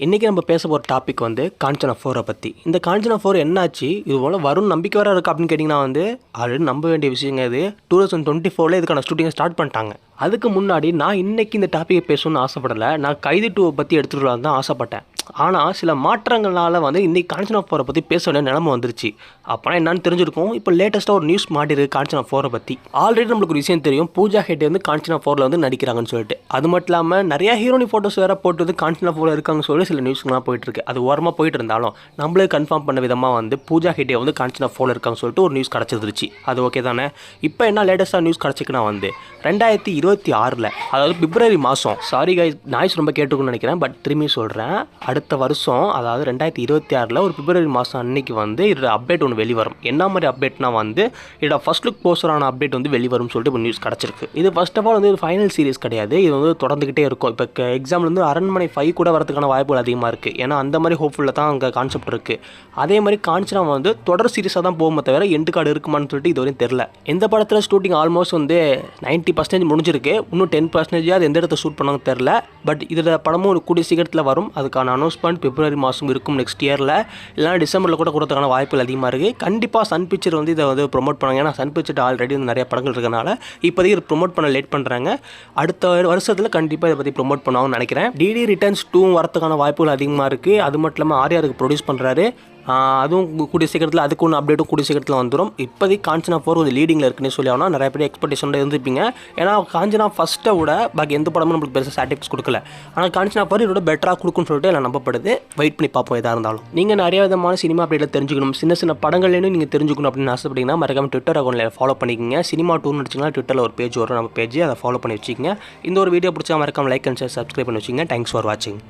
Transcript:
இன்றைக்கி நம்ம பேச போகிற டாபிக் வந்து காஞ்சனா 4 பற்றி. இந்த காஞ்சனா 4 என்னாச்சு, இது போல் வரும் நம்பிக்கை வர இருக்குது அப்படின்னு கேட்டிங்கன்னா வந்து ஆல்ரெடி நம்ப வேண்டிய விஷயங்க. இது 2024 இதுக்கான ஷூட்டிங்கை ஸ்டார்ட் பண்ணிட்டாங்க. அதுக்கு முன்னாடி நான் இன்றைக்கி இந்த டாப்பிக்கை பேசணும்னு ஆசைப்படலை. நான் கைதி 2 பற்றி எடுத்துகிட்டு வரலாம் தான் ஆசைப்பட்டேன். ஆனால் சில மாற்றங்களால் வந்து இன்றைக்கி காஞ்சனா 4 பற்றி பேச வேண்டிய நிலைமை வந்துருச்சு. அப்போனா என்னன்னு தெரிஞ்சிருக்கும். இப்போ லேட்டஸ்ட்டாக ஒரு நியூஸ் மாட்டிருக்கு காஞ்சனா 4 பற்றி. ஆல்ரெடி நம்மளுக்கு ஒரு விஷயம் தெரியும், பூஜா ஹெக்டே வந்து காஞ்சனா 4 வந்து நடிக்கிறாங்கன்னு சொல்லிட்டு. அது மட்டும் இல்லாமல் நிறையா ஹீரோனி ஃபோட்டோஸ் வேறு போட்டு வந்து காஞ்சனா 4 இருக்காங்கன்னு சொல்லி சில நியூஸ்லாம் போயிட்டுருக்கு. அது ஓரமாக போயிட்டு இருந்தாலும் நம்மளே கன்ஃபார்ம் பண்ண விதமாக வந்து பூஜா ஹெக்டே வந்து காஞ்சனா 4 இருக்காங்கன்னு சொல்லிட்டு ஒரு நியூஸ் கிடச்சிருந்துச்சு. அது ஓகே தானே. இப்போ என்ன லேட்டஸ்ட்டாக நியூஸ் கிடச்சிக்குன்னா வந்து 2026 அதாவது பிப்ரவரி மாதம், சாரி கைஸ் நாய்ஸ் ரொம்ப கேட்டுக்குன்னு நினைக்கிறேன், பட் திரும்பி சொல்கிறேன், அடுத்த வருஷம் அதாவது 2026 ஒரு பிப்ரவரி மாதம் அன்னைக்கு வந்து இதோட அப்டேட் ஒன்று வெளிவரும். என்ன மாதிரி அப்டேட்னா வந்து இதோட ஃபர்ஸ்ட் லுக் போஸ்டரான அப்டேட் வந்து வெளிவரும் சொல்லிட்டு இப்போ நியூஸ் கிடச்சிருக்கு. இது ஃபர்ஸ்ட் ஆஃப் ஆல் வந்து ஒரு ஃபைனல் சீரிஸ் கிடையாது, இது வந்து தொடர்ந்துக்கிட்டே இருக்கும். இப்போ எக்ஸாம்பிள் வந்து அரண்மனை 5 கூட வரதுக்கான வாய்ப்புகள் அதிகமாக இருக்குது. ஏன்னா அந்த மாதிரி ஹோப்ஃபுல்லாக தான் அங்கே கான்செப்ட் இருக்குது. அதே மாதிரி காஞ்சனா வந்து தொடர் சீரிஸாக தான் போகுமே தவிர எண்டு கார்டு இருக்குமான்னு சொல்லிட்டு இது வரையும் தெரில. இந்த படத்தில் ஷூட்டிங் ஆல்மோஸ்ட் வந்து 90% முடிஞ்சிருக்கு. இன்னும் 10% அது எந்த இடத்த ஷூட் பண்ணாங்க தெரில. பட் இதில் படமும் ஒரு கூடிய சீக்கிரத்தில் வரும். அதுக்கான அனௌன்ஸ்மெண்ட் பிப்ரவரி மாதம் இருக்கும் நெக்ஸ்ட் இயரில், இல்லைனா டிசம்பரில் கூட கொடுத்ததுக்கான வாய்ப்புகள் அதிகமாக இருக்குது. கண்டிப்பாக சன் பிக்சர் வந்து இதை வந்து ப்ரொமோட் பண்ணாங்க. ஏன்னா சன் பிக்சர் ஆல்ரெடி வந்து நிறைய படங்கள் இருக்கனால இப்போதைக்கு இது ப்ரொமோட் பண்ண லேட் பண்ணுறாங்க. அடுத்த வருஷத்தில் கண்டிப்பாக இதை பற்றி ப்ரொமோட் பண்ணுவாங்கன்னு நினைக்கிறேன். டிடி ரிட்டர்ன்ஸ் 2 வரதுக்கான வாய்ப்புகள் அதிகமாக இருக்குது. அது மட்டும் இல்லாமல் ஆர்யாருக்கு ப்ரொடியூஸ் பண்ணுறாரு. அதுவும் கூடிய சீக்கிரத்தில் அதுக்கு ஒன்று அப்டேட்டும் கூடிய சீக்கிரத்தில் வந்துடும். இப்போதைக்கு காஞ்சனா 4 ஒரு லீடிங்கில் இருக்குன்னு சொல்லி ஆனால் நிறைய பேர் எக்ஸ்பெக்டேஷனில் இருந்துருப்பீங்க. ஏன்னா காஞ்சனா ஃபஸ்ட்டை விட பாக்கி எந்த படமும் நம்மளுக்கு பெருசாக சாட்டிஸ்ஃபேக்ஷன் கொடுக்கல. ஆனால் காஞ்சனா 4 இதோட பெட்டராக கொடுக்குன்னு சொல்லிட்டு எல்லாம் நம்பப்படுது. வெயிட் பண்ணி பார்ப்போம் எதாக இருந்தாலும். நீங்கள் நிறைய விதமான சினிமா அப்டேட்டில் தெரிஞ்சுக்கணும், சின்ன சின்ன படங்கள்லேயும் நீங்கள் தெரிஞ்சுக்கணும் அப்படின்னு ஆசைப்பட்டீங்கன்னா மறக்காம ட்விட்டர் அக்கௌண்ட்டில் ஃபாலோ பண்ணிக்கோங்க. சினிமா 2 நடிச்சிங்கன்னா ட்விட்டரில் ஒரு பேஜ் வரும், நம்ம பேஜ் அதை ஃபாலோ பண்ணி வச்சுக்கோங்க. இந்த ஒரு வீடியோ பிடிச்சா மறக்காம லைக் அண்ட் ஷேர் சப்ஸ்கிரைப் பண்ணி வச்சுக்கோங்க. தேங்க்ஸ் ஃபார் வாட்சிங்.